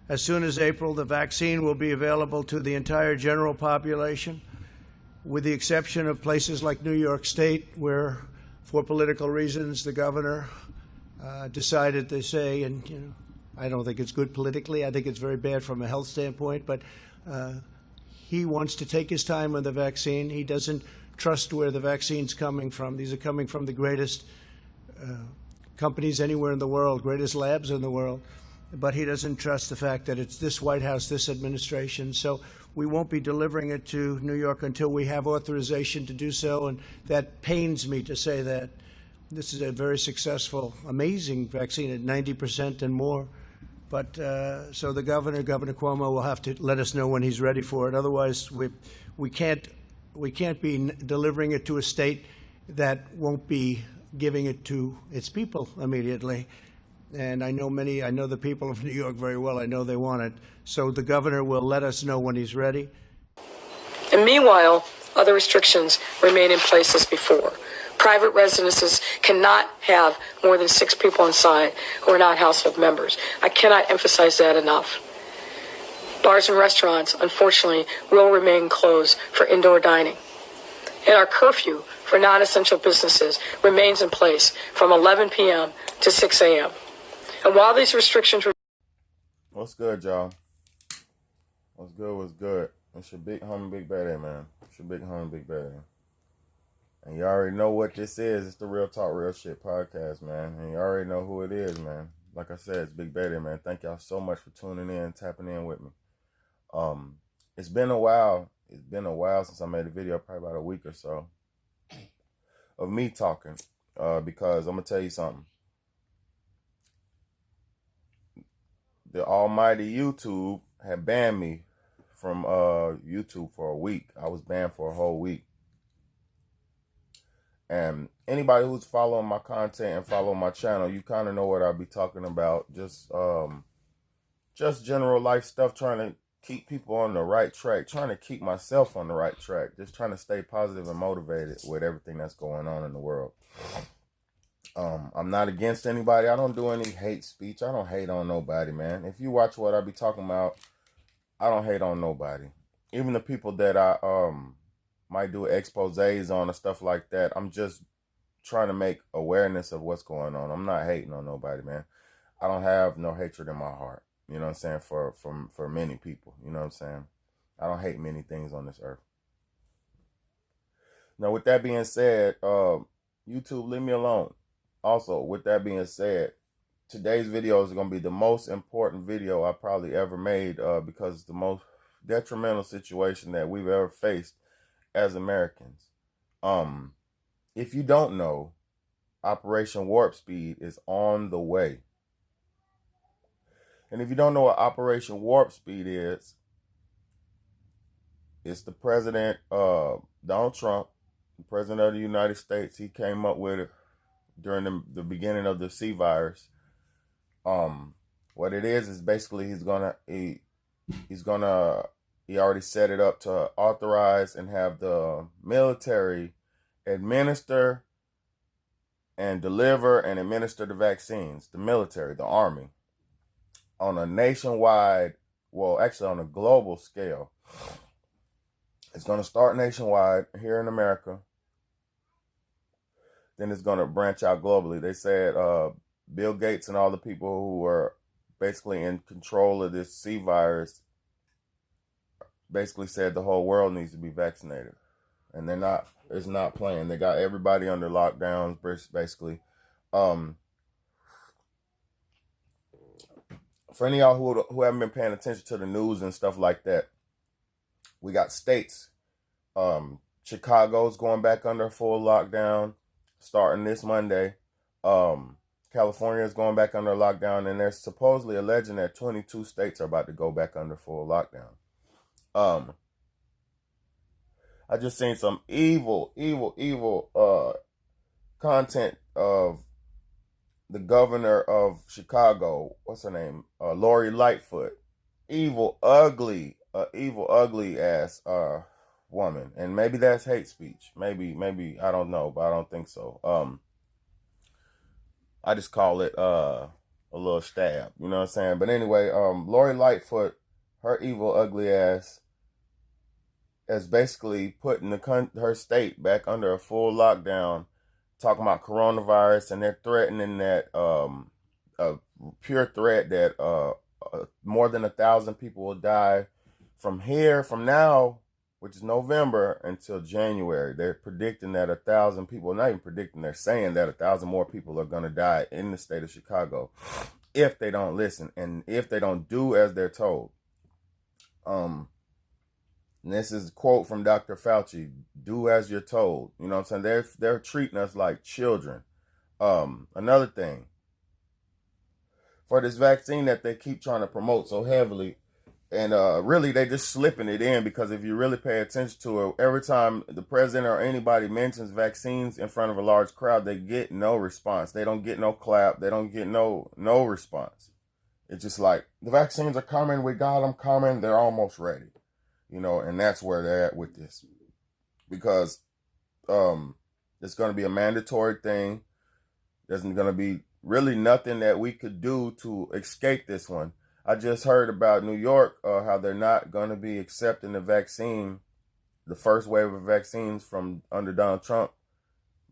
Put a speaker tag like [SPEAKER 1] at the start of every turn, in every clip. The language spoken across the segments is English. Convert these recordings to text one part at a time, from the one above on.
[SPEAKER 1] As soon as April, the vaccine will be available to the entire general population, with the exception of places like New York State, where, for political reasons, the governor decided to say, and I don't think it's good politically. I think it's very bad from a health standpoint, but he wants to take his time with the vaccine. He doesn't trust where the vaccine's coming from. These are coming from the greatest companies anywhere in the world, greatest labs in the world. But he doesn't trust the fact that it's this White House, this administration. So we won't be delivering it to New York until we have authorization to do so. And that pains me to say that. This is a very successful, amazing vaccine at 90% and more. But so the Governor Cuomo, will have to let us know when he's ready for it. Otherwise, we can't be delivering it to a state that won't be giving it to its people immediately. And I know the people of New York very well. I know they want it. So the governor will let us know when he's ready.
[SPEAKER 2] And meanwhile, other restrictions remain in place as before. Private residences cannot have more than 6 people inside who are not household members. I cannot emphasize that enough. Bars and restaurants, unfortunately, will remain closed for indoor dining. And our curfew for non-essential businesses remains in place from 11 p.m. to 6 a.m. And while these restrictions...
[SPEAKER 3] What's good, y'all? What's good? It's your big homie, Big Baddie, man. It's your big homie, Big Baddie. And you already know what this is. It's the Real Talk, Real Shit podcast, man. And you already know who it is, man. Like I said, it's Big Baddie, man. Thank y'all so much for tuning in, tapping in with me. It's been a while. It's been a while since I made a video, probably about a week or so, of me talking. Because I'm going to tell you something. The almighty YouTube had banned me from YouTube for a week. I was banned for a whole week. And anybody who's following my content and following my channel, you kind of know what I'll be talking about. Just general life stuff, trying to keep people on the right track, trying to keep myself on the right track, just trying to stay positive and motivated with everything that's going on in the world. I'm not against anybody. I don't do any hate speech. I don't hate on nobody, man. If you watch what I be talking about, I don't hate on nobody. Even the people that I might do exposés on or stuff like that, I'm just trying to make awareness of what's going on. I'm not hating on nobody, man. I don't have no hatred in my heart. You know what I'm saying? For many people. You know what I'm saying? I don't hate many things on this earth. Now, with that being said, YouTube, leave me alone. Also, with that being said, today's video is going to be the most important video I probably ever made because it's the most detrimental situation that we've ever faced as Americans. If you don't know, Operation Warp Speed is on the way. And if you don't know what Operation Warp Speed is, it's the president, Donald Trump, the president of the United States. He came up with it during the beginning of the C virus. What it is basically he already set it up to authorize and have the military administer and deliver and administer the vaccines. The military, the army, on a nationwide, well, actually on a global scale. It's going to start nationwide here in America. Then it's going to branch out globally. They said Bill Gates and all the people who are basically in control of this C virus basically said the whole world needs to be vaccinated. And it's not playing. They got everybody under lockdowns, basically. For any of y'all who haven't been paying attention to the news and stuff like that, we got states. Chicago's going back under full lockdown starting this Monday. California is going back under lockdown, and they're supposedly alleging that 22 states are about to go back under full lockdown. I just seen some evil content of the governor of Chicago. What's her name? Lori Lightfoot. Evil, ugly ass woman. And maybe that's hate speech. Maybe I don't know, but I don't think so. I just call it a little stab. You know what I'm saying? But anyway, Lori Lightfoot, her evil, ugly ass, has basically putting her state back under a full lockdown, talking about coronavirus, and they're threatening that a pure threat that more than 1,000 people will die from now, which is November, until January. They're predicting that 1,000 people, not even predicting, they're saying that 1,000 more people are going to die in the state of Chicago if they don't listen and if they don't do as they're told. And this is a quote from Dr. Fauci: "Do as you're told." You know what I'm saying? They're treating us like children. Another thing, for this vaccine that they keep trying to promote so heavily, and really they just slipping it in, because if you really pay attention to it, every time the president or anybody mentions vaccines in front of a large crowd, they get no response. They don't get no clap. They don't get no response. It's just like, the vaccines are coming. We got them coming. They're almost ready. You know, and that's where they're at with this, because it's going to be a mandatory thing. There's going to be really nothing that we could do to escape this one. I just heard about New York, how they're not going to be accepting the vaccine, the first wave of vaccines from under Donald Trump,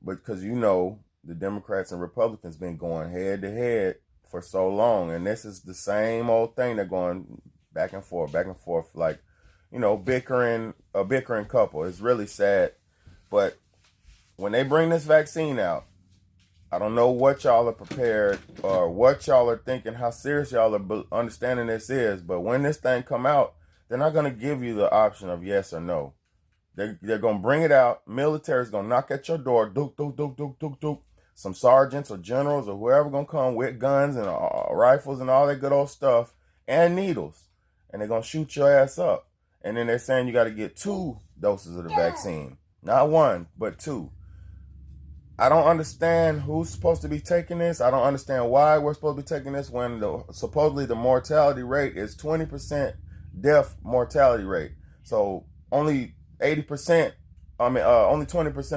[SPEAKER 3] because the Democrats and Republicans been going head to head for so long, and this is the same old thing. They're going back and forth, like, a bickering couple. It's really sad. But when they bring this vaccine out, I don't know what y'all are prepared or what y'all are thinking, how serious y'all are understanding this is. But when this thing come out, they're not going to give you the option of yes or no. They're going to bring it out. Military's going to knock at your door. Dook, dook, dook, dook, dook, dook. Some sergeants or generals or whoever going to come with guns and rifles and all that good old stuff and needles. And they're going to shoot your ass up. And then they're saying you got to get 2 doses of the vaccine. Not 1, but 2. I don't understand who's supposed to be taking this. I don't understand why we're supposed to be taking this when supposedly the mortality rate is 20% death mortality rate. So only 20%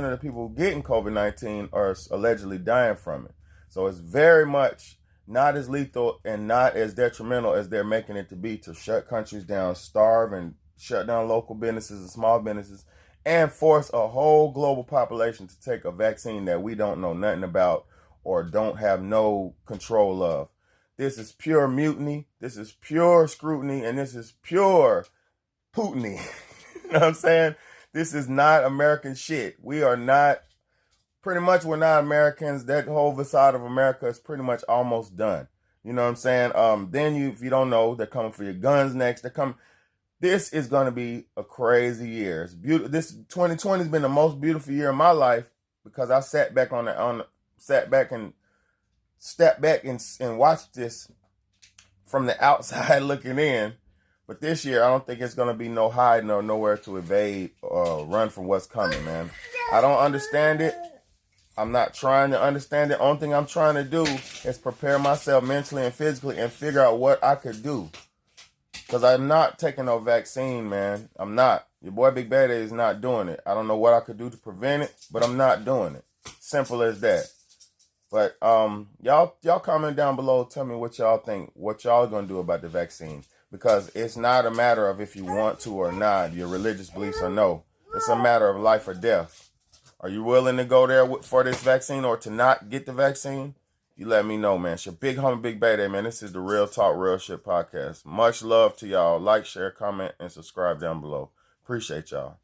[SPEAKER 3] of the people getting COVID-19 are allegedly dying from it. So it's very much not as lethal and not as detrimental as they're making it to be, to shut countries down, starve and shut down local businesses and small businesses, and force a whole global population to take a vaccine that we don't know nothing about or don't have no control of. This is pure mutiny. This is pure scrutiny. And this is pure Putiny. You know what I'm saying? This is not American shit. We're not Americans. That whole facade of America is pretty much almost done. You know what I'm saying? Then if you don't know, they're coming for your guns next. This is going to be a crazy year. It's beautiful. This 2020 has been the most beautiful year of my life, because I sat back and stepped back and watched this from the outside looking in. But this year, I don't think it's going to be no hiding or nowhere to evade or run from what's coming, man. I don't understand it. I'm not trying to understand it. Only thing I'm trying to do is prepare myself mentally and physically and figure out what I could do. Because I'm not taking no vaccine, man. I'm not. Your boy Big Bad is not doing it. I don't know what I could do to prevent it, but I'm not doing it. Simple as that. But y'all comment down below. Tell me what y'all think. What y'all gonna do about the vaccine? Because it's not a matter of if you want to or not, your religious beliefs or no. It's a matter of life or death. Are you willing to go there for this vaccine or to not get the vaccine? You let me know, man. It's your big homie, Big Bad, man. This is the Real Talk, Real Shit podcast. Much love to y'all. Like, share, comment, and subscribe down below. Appreciate y'all.